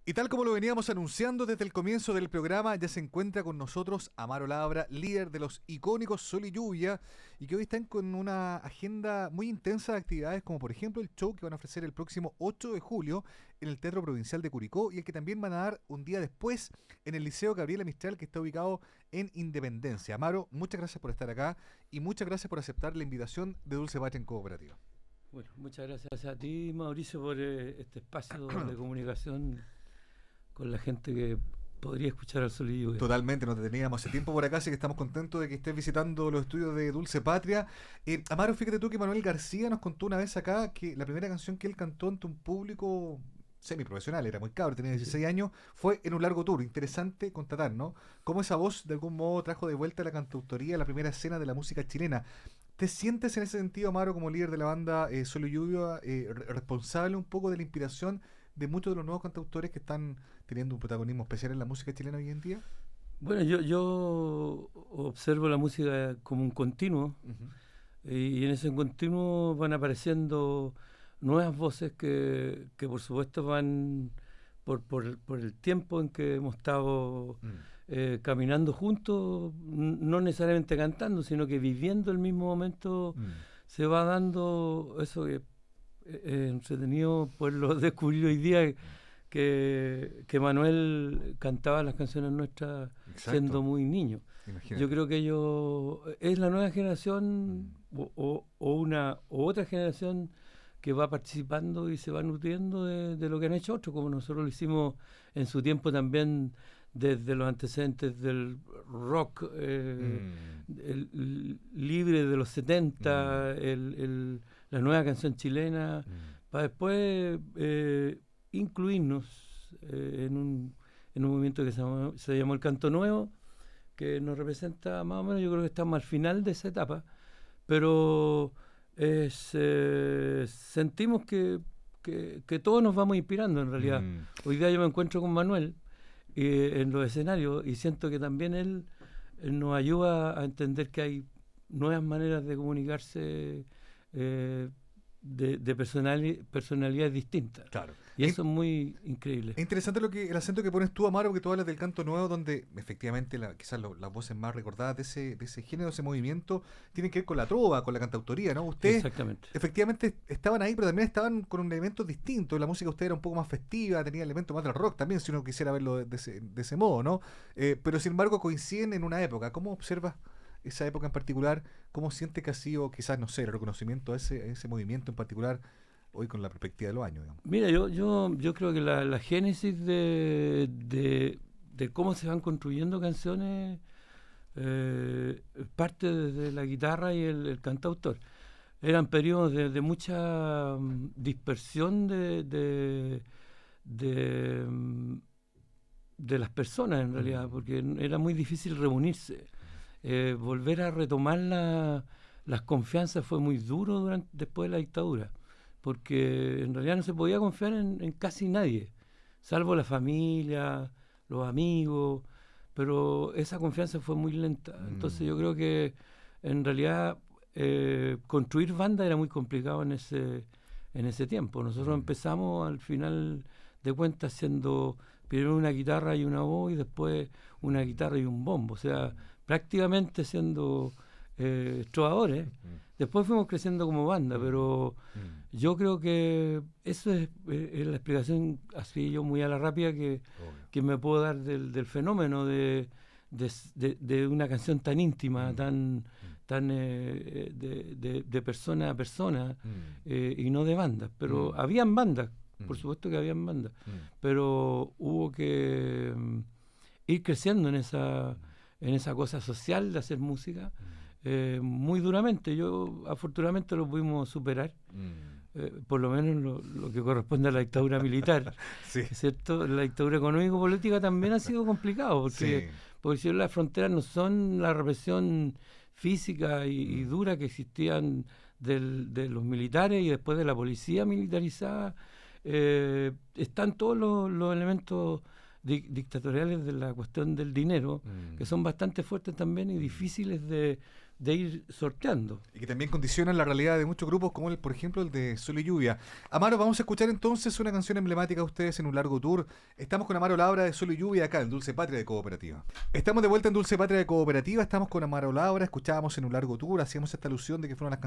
Y tal como lo veníamos anunciando desde el comienzo del programa, ya se encuentra con nosotros Amaro Labra, líder de los icónicos Sol y Lluvia, y que hoy están con una agenda muy intensa de actividades, como por ejemplo el show que van a ofrecer el próximo 8 de julio en el Teatro Provincial de Curicó, y el que también van a dar un día después en el Liceo Gabriela Mistral, que está ubicado en Independencia. Amaro, muchas gracias por estar acá y muchas gracias por aceptar la invitación de Dulce Patria en Cooperativa. Bueno, muchas gracias a ti, Mauricio, por este espacio de comunicación con la gente que podría escuchar al Sol y Lluvia. Totalmente, nos deteníamos hace tiempo por acá, así que estamos contentos de que estés visitando los estudios de Dulce Patria. Amaro, fíjate tú que Manuel García nos contó una vez acá que la primera canción que él cantó ante un público semiprofesional, era muy cabro, tenía 16 años, fue en un largo tour. Interesante constatar, ¿no? Cómo esa voz de algún modo trajo de vuelta la cantautoría, la primera escena de la música chilena. ¿Te sientes en ese sentido, Amaro, como líder de la banda Sol y Lluvia, responsable un poco de la inspiración de muchos de los nuevos cantautores que están teniendo un protagonismo especial en la música chilena hoy en día? Bueno, yo observo la música como un continuo, y en ese continuo van apareciendo nuevas voces que por supuesto van por el tiempo en que hemos estado caminando juntos, no necesariamente cantando, sino que viviendo el mismo momento. Se va dando eso que entretenido poderlo descubrir hoy día, que Manuel cantaba las canciones nuestras. Exacto. Siendo muy niño. Imagínate. Yo creo que ellos es la nueva generación o otra generación que va participando y se va nutriendo de lo que han hecho otros, como nosotros lo hicimos en su tiempo también, desde los antecedentes del rock libre de los 70, la nueva canción chilena, para después incluirnos en un movimiento que se llamó el Canto Nuevo, que nos representa más o menos. Yo creo que estamos al final de esa etapa, pero sentimos que todos nos vamos inspirando en realidad. Hoy día yo me encuentro con Manuel en los escenarios y siento que también él nos ayuda a entender que hay nuevas maneras de comunicarse, de personalidades distintas. Claro. Y eso es muy increíble. Es interesante el acento que pones tú, Amaro, porque tú hablas del canto nuevo, donde efectivamente quizás las voces más recordadas de ese género, de ese movimiento, tienen que ver con la trova, con la cantautoría, ¿no? Ustedes exactamente, efectivamente estaban ahí, pero también estaban con un elemento distinto. La música de ustedes era un poco más festiva, tenía elementos más del rock también, si uno quisiera verlo de ese modo, ¿no? Pero sin embargo coinciden en una época. ¿Cómo observas esa época en particular? ¿Cómo sientes que ha sido, quizás, no sé, el reconocimiento a ese movimiento en particular hoy con la perspectiva de los años, digamos? Mira, yo creo que la génesis de cómo se van construyendo canciones parte desde la guitarra y el cantautor. Eran periodos de mucha dispersión de las personas, en realidad, porque era muy difícil reunirse. Volver a retomar las confianzas fue muy duro después de la dictadura, porque en realidad no se podía confiar en casi nadie, salvo la familia, los amigos, pero esa confianza fue muy lenta. Entonces yo creo que en realidad construir banda era muy complicado en ese tiempo. Nosotros empezamos al final de cuentas siendo primero una guitarra y una voz y después una guitarra y un bombo, o sea, prácticamente siendo trovadores. Después fuimos creciendo como banda, pero yo creo que eso es la explicación así yo muy a la rápida que me puedo dar del fenómeno de una canción tan íntima, tan de persona a persona, y no de bandas. Pero habían bandas, por supuesto que habían bandas, pero hubo que ir creciendo en esa cosa social de hacer música. Muy duramente. Yo afortunadamente lo pudimos superar, por lo menos lo que corresponde a la dictadura militar. Sí. ¿Cierto? La dictadura económico-política también ha sido complicado, porque si las fronteras no son la represión física y dura que existían de los militares y después de la policía militarizada. Están todos los elementos dictatoriales de la cuestión del dinero, que son bastante fuertes también y difíciles de de ir sorteando. Y que también condicionan la realidad de muchos grupos, como por ejemplo el de Sol y Lluvia. Amaro, vamos a escuchar entonces una canción emblemática de ustedes en un largo tour. Estamos con Amaro Labra de Sol y Lluvia acá en Dulce Patria de Cooperativa. Estamos de vuelta en Dulce Patria de Cooperativa, estamos con Amaro Labra, escuchábamos en un largo tour, hacíamos esta alusión de que fueron las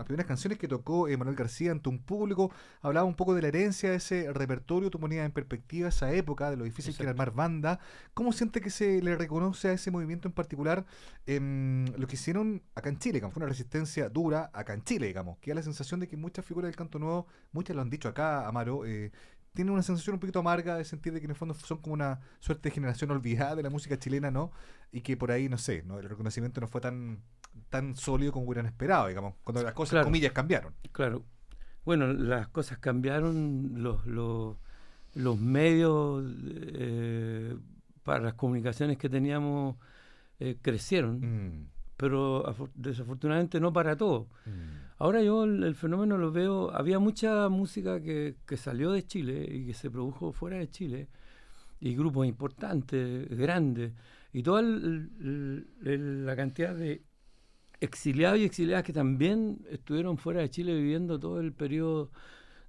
primeras canciones que tocó Manuel García ante un público, hablaba un poco de la herencia de ese repertorio, tú ponías en perspectiva esa época, de lo difícil que era armar banda. ¿Cómo siente que se le reconoce a ese movimiento en particular lo que hicieron acá en Chile, que fue una resistencia dura acá en Chile, digamos, que da la sensación de que muchas figuras del canto nuevo, muchas lo han dicho acá, Amaro, tienen una sensación un poquito amarga de sentir de que en el fondo son como una suerte de generación olvidada de la música chilena, ¿no? Y que por ahí, no sé, ¿no? El reconocimiento no fue tan sólido como hubieran esperado, digamos, cuando las cosas, Claro, comillas, cambiaron. claro. Bueno, las cosas cambiaron, los medios para las comunicaciones que teníamos crecieron, Mm, pero desafortunadamente no para todo. mm, Ahora yo el fenómeno lo veo, había mucha música que salió de Chile y que se produjo fuera de Chile, y grupos importantes, grandes, y toda la cantidad de exiliados y exiliadas que también estuvieron fuera de Chile viviendo todo el periodo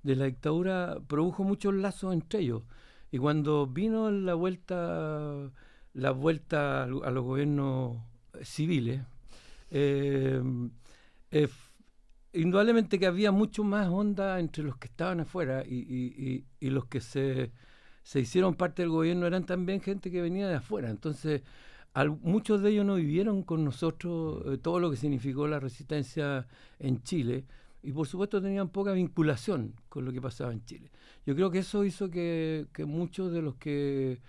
de la dictadura, produjo muchos lazos entre ellos. Y cuando vino la vuelta a los gobiernos civiles, eh, eh, indudablemente que había mucho más onda entre los que estaban afuera y los que se hicieron parte del gobierno eran también gente que venía de afuera. Entonces, muchos de ellos no vivieron con nosotros todo lo que significó la resistencia en Chile y por supuesto tenían poca vinculación con lo que pasaba en Chile. Yo creo que eso hizo que muchos de los que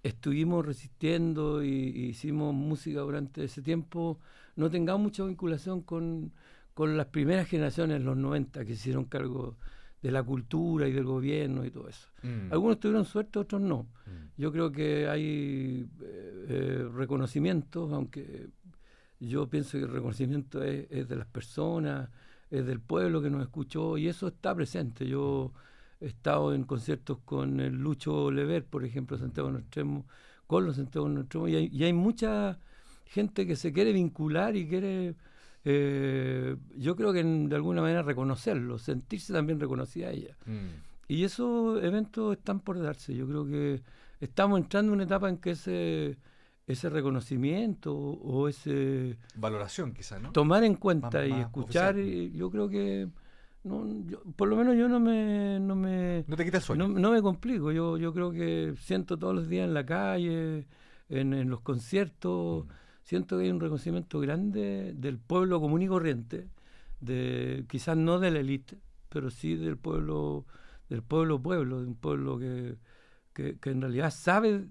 estuvimos resistiendo y hicimos música durante ese tiempo no tengamos mucha vinculación con las primeras generaciones en los 90 que se hicieron cargo de la cultura y del gobierno y todo eso. Algunos tuvieron suerte, otros no. Yo creo que hay reconocimientos, aunque yo pienso que el reconocimiento es de las personas, es del pueblo que nos escuchó y eso está presente. Yo he estado en conciertos con el Lucho Lever, por ejemplo, Santiago Nostromo, con los Santiago Nostromo, y hay mucha gente que se quiere vincular y quiere, yo creo que de alguna manera reconocerlo, sentirse también reconocida a ella. Y esos eventos están por darse. Yo creo que estamos entrando en una etapa en que ese reconocimiento o ese valoración quizás, ¿no? tomar en cuenta Más, y más escuchar, oficial. yo creo que por lo menos yo no No te quita el sueño. no me complico. Yo creo que siento todos los días en la calle, en los conciertos, siento que hay un reconocimiento grande del pueblo común y corriente, quizás no de la élite, pero sí del pueblo, de un pueblo que en realidad sabe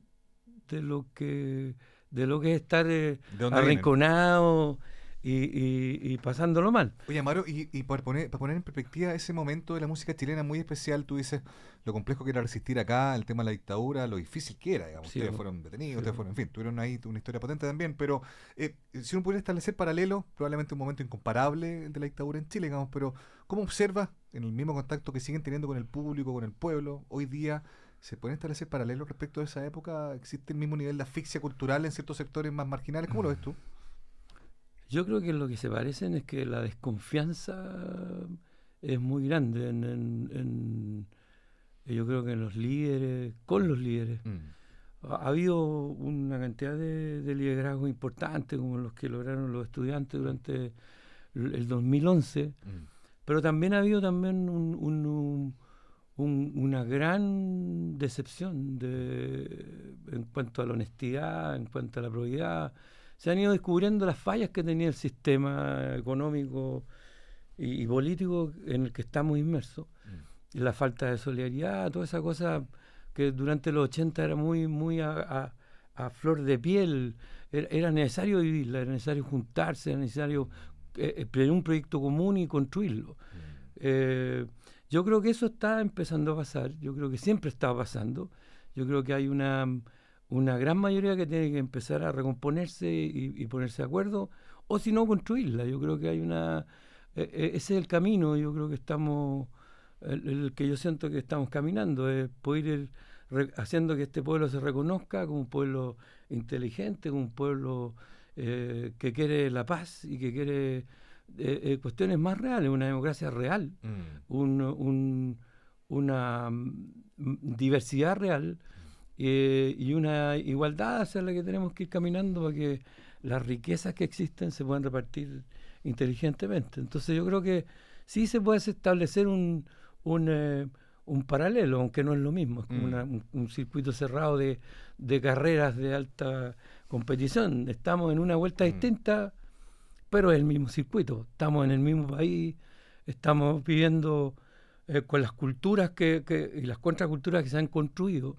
de lo que es estar ¿De dónde vienen? arrinconado y pasándolo mal. Oye, Amaro, y para poner en perspectiva ese momento de la música chilena muy especial, tú dices lo complejo que era resistir acá, el tema de la dictadura, lo difícil que era, digamos. Sí, Ustedes fueron detenidos, sí. ustedes fueron, en fin, tuvieron ahí una historia potente también, pero si uno pudiera establecer paralelos, probablemente un momento incomparable el de la dictadura en Chile, digamos, pero ¿cómo observas en el mismo contacto que siguen teniendo con el público, con el pueblo, hoy día? ¿Se pueden establecer paralelos respecto a esa época? ¿Existe el mismo nivel de asfixia cultural en ciertos sectores más marginales? ¿Cómo lo ves tú? Yo creo que lo que se parecen es que la desconfianza es muy grande yo creo que en los líderes, con los líderes. Ha habido una cantidad de liderazgo importante, como los que lograron los estudiantes durante el 2011, pero también ha habido también una gran decepción en cuanto a la honestidad, en cuanto a la probidad. Se han ido descubriendo las fallas que tenía el sistema económico y político en el que estamos inmersos. La falta de solidaridad, toda esa cosa que durante los 80 era muy a flor de piel. Era necesario vivirla, era necesario juntarse, era necesario tener un proyecto común y construirlo. Yo creo que eso está empezando a pasar, yo creo que siempre está pasando. Yo creo que hay una gran mayoría que tiene que empezar a recomponerse y ponerse de acuerdo, o si no, construirla. Yo creo que hay ese es el camino. Yo creo que estamos, el que yo siento que estamos caminando, es poder ir haciendo que este pueblo se reconozca como un pueblo inteligente, como un pueblo que quiere la paz y que quiere cuestiones más reales, una democracia real, una diversidad real y una igualdad hacia la que tenemos que ir caminando para que las riquezas que existen se puedan repartir inteligentemente. Entonces yo creo que sí se puede establecer un paralelo, aunque no es lo mismo, es como un circuito cerrado de carreras de alta competición. Estamos en una vuelta distinta, pero es el mismo circuito. Estamos en el mismo país, estamos viviendo con las culturas y las contraculturas que se han construido.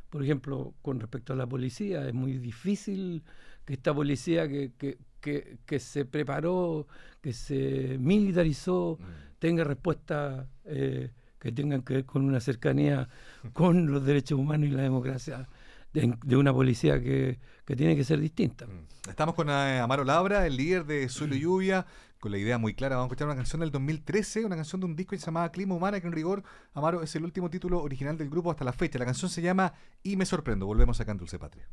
Por ejemplo, con respecto a la policía, es muy difícil que esta policía que se preparó, que se militarizó, tenga respuestas que tengan que ver con una cercanía con los derechos humanos y la democracia de una policía que tiene que ser distinta. Estamos con Amaro Labra, el líder de Suelo y Lluvia, con la idea muy clara. Vamos a escuchar una canción del 2013, una canción de un disco que se llamaba Clima Humana, que en rigor, Amaro, es el último título original del grupo hasta la fecha. La canción se llama Y me sorprendo. Volvemos acá en Dulce Patria.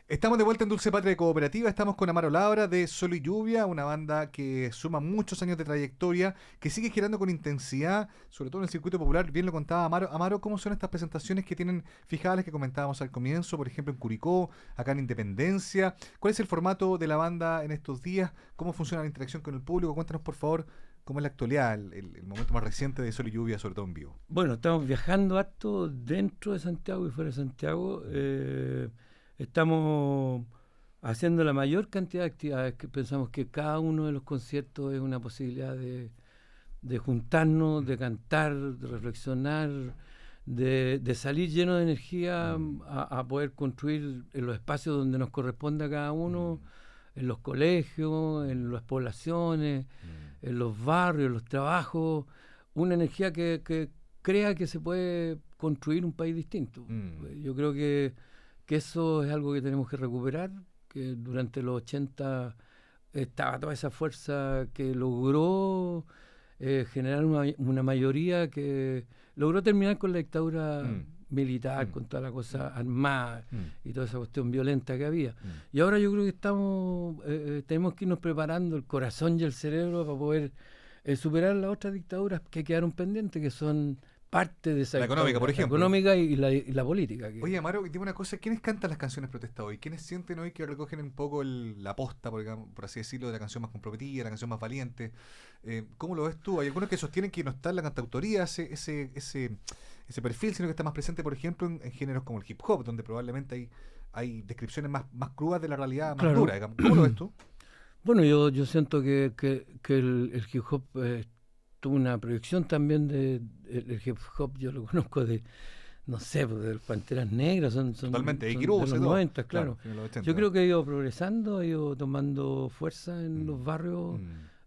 Estamos de vuelta en Dulce Patria Cooperativa, estamos con Amaro Labra de Suelo y Lluvia, una banda que suma muchos años de trayectoria, que sigue girando con intensidad, sobre todo en el circuito popular. Bien lo contaba Amaro. Amaro, ¿cómo son estas presentaciones que tienen fijadas, las que comentábamos al comienzo, por ejemplo en Curicó, acá en Independencia? ¿Cuál es el formato de la banda en estos días? ¿Cómo funciona la interacción con el público? Cuéntanos, por favor, cómo es la actualidad, el momento más reciente de Suelo y Lluvia, sobre todo en vivo. Bueno, estamos viajando harto dentro de Santiago y fuera de Santiago. Estamos haciendo la mayor cantidad de actividades, que pensamos que cada uno de los conciertos es una posibilidad de juntarnos, de cantar, de reflexionar, de salir lleno de energía a poder construir en los espacios donde nos corresponde a cada uno, en los colegios, en las poblaciones, en los barrios, en los trabajos, una energía que crea que se puede construir un país distinto. Yo creo que eso es algo que tenemos que recuperar, que durante los 80 estaba toda esa fuerza que logró generar una mayoría que logró terminar con la dictadura militar, con toda la cosa armada y toda esa cuestión violenta que había. Y ahora yo creo que tenemos que irnos preparando el corazón y el cerebro para poder superar las otras dictaduras que quedaron pendientes, que son parte de esa la económica, por ejemplo. La económica y la política. Oye, Amaro, dime una cosa, ¿quiénes cantan las canciones protesta hoy? ¿Quiénes sienten hoy que recogen un poco la posta, por así decirlo, de la canción más comprometida, la canción más valiente? ¿Cómo lo ves tú? Hay algunos que sostienen que no está en la cantautoría ese perfil, sino que está más presente, por ejemplo, en géneros como el hip hop, donde probablemente hay descripciones más crudas de la realidad, más dura, digamos. ¿Cómo lo ves tú? Bueno, yo siento que el hip hop tuvo una proyección también el hip hop, yo lo conozco de, no sé, de las Panteras Negras, son totalmente, de los 90, claro. Yo creo que ha ido progresando, ha ido tomando fuerza en los barrios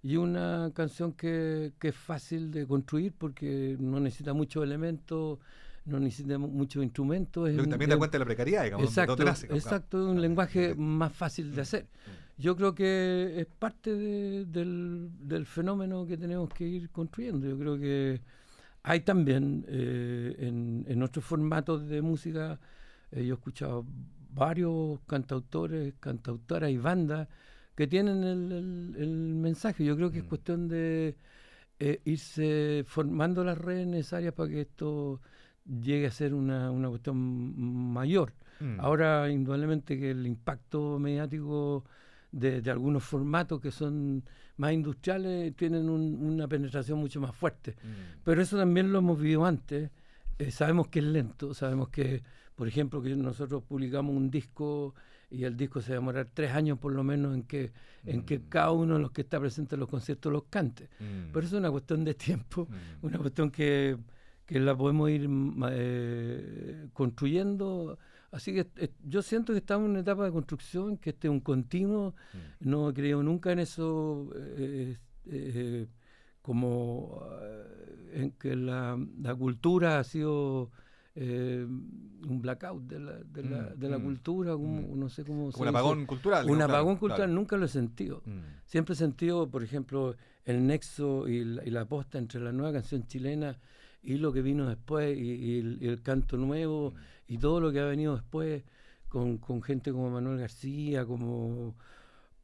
y una canción que es fácil de construir porque no necesita muchos elementos, no necesita muchos instrumentos. También da cuenta de la precariedad, digamos. Exacto, es un lenguaje más fácil de hacer. Yo creo que es parte del fenómeno que tenemos que ir construyendo. Yo creo que hay también en otros formatos de música, yo he escuchado varios cantautores, cantautoras y bandas que tienen el mensaje. Yo creo que es cuestión de irse formando las redes necesarias para que esto llegue a ser una cuestión mayor. Ahora, indudablemente que el impacto mediático de algunos formatos que son más industriales tienen una penetración mucho más fuerte. Pero eso también lo hemos vivido antes. Sabemos que es lento, sabemos que, por ejemplo, que nosotros publicamos un disco y el disco se va a demorar 3 años por lo menos en que cada uno de los que está presente en los conciertos los cante. Pero eso es una cuestión de tiempo, una cuestión que la podemos ir construyendo. Así que yo siento que estamos en una etapa de construcción, que este es un continuo. No creo nunca en eso en que la cultura ha sido un blackout de la cultura, no sé cómo como un apagón cultural. Un apagón cultural, nunca lo he sentido. Siempre he sentido, por ejemplo, el nexo y la posta entre la nueva canción chilena y lo que vino después, y el canto nuevo, y todo lo que ha venido después, con gente como Manuel García, como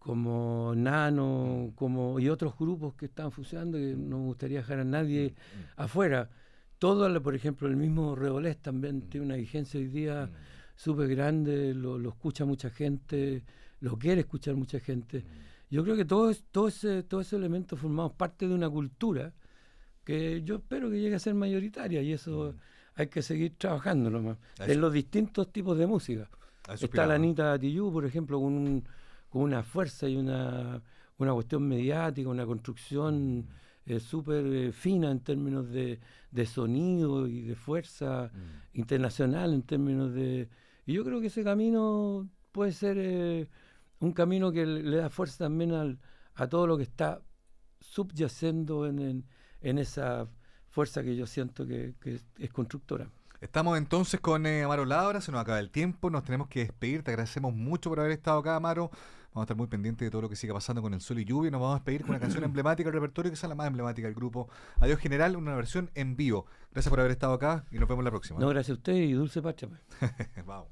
como Nano, y otros grupos que están fusionando, que no me gustaría dejar a nadie afuera. Todo, por ejemplo, el mismo Revolés también tiene una vigencia hoy día súper grande, lo escucha mucha gente, lo quiere escuchar mucha gente. Yo creo que todo ese elemento formamos parte de una cultura que yo espero que llegue a ser mayoritaria, y eso hay que seguir trabajando nomás, en los distintos tipos de música. Está la Anita Tijoux, por ejemplo, con una fuerza y una cuestión mediática, una construcción súper fina en términos de sonido y de fuerza internacional en términos de... Y yo creo que ese camino puede ser un camino que le da fuerza también a todo lo que está subyacendo en esa fuerza que yo siento que es constructora. Estamos entonces con Amaro Labra, se nos acaba el tiempo, nos tenemos que despedir, te agradecemos mucho por haber estado acá, Amaro. Vamos a estar muy pendientes de todo lo que siga pasando con El Sol y Lluvia. Nos vamos a despedir con una canción emblemática del repertorio, que es la más emblemática del grupo Adiós General, una versión en vivo. Gracias por haber estado acá y nos vemos la próxima. No, gracias a usted y Dulce Patria. Vamos.